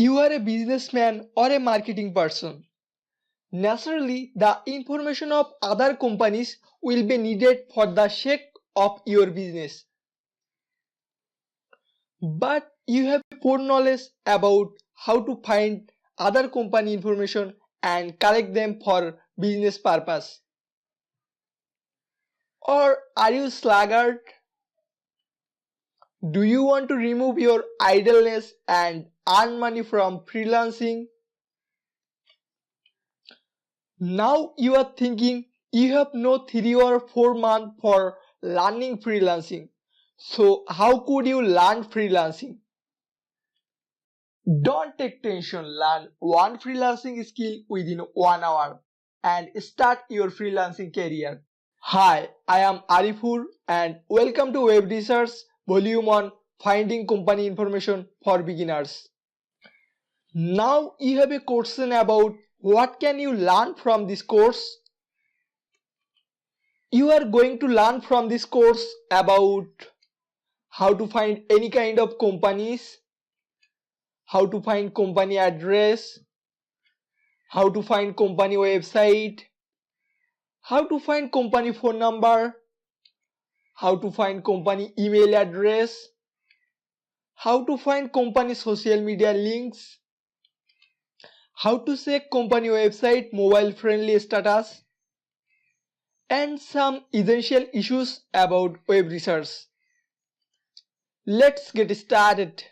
You are a businessman or a marketing person. Naturally, the information of other companies will be needed for the sake of your business. But you have poor knowledge about how to find other company information and collect them for business purpose. Or are you sluggard? Do you want to remove your idleness and earn money from freelancing? Now you are thinking you have no 3 or 4 months for learning freelancing. So how could you learn freelancing? Don't take tension, learn one freelancing skill within 1 hour and start your freelancing career. Hi, I am Arifur and welcome to Web Research Volume 1 Finding Company Information for Beginners. Now you have a question about what can you learn from this course? You are going to learn from this course about how to find any kind of companies, how to find company address, how to find company website, how to find company phone number, how to find company email address, how to find company social media links, how to check company website mobile friendly status, and some essential issues about web research. Let's get started.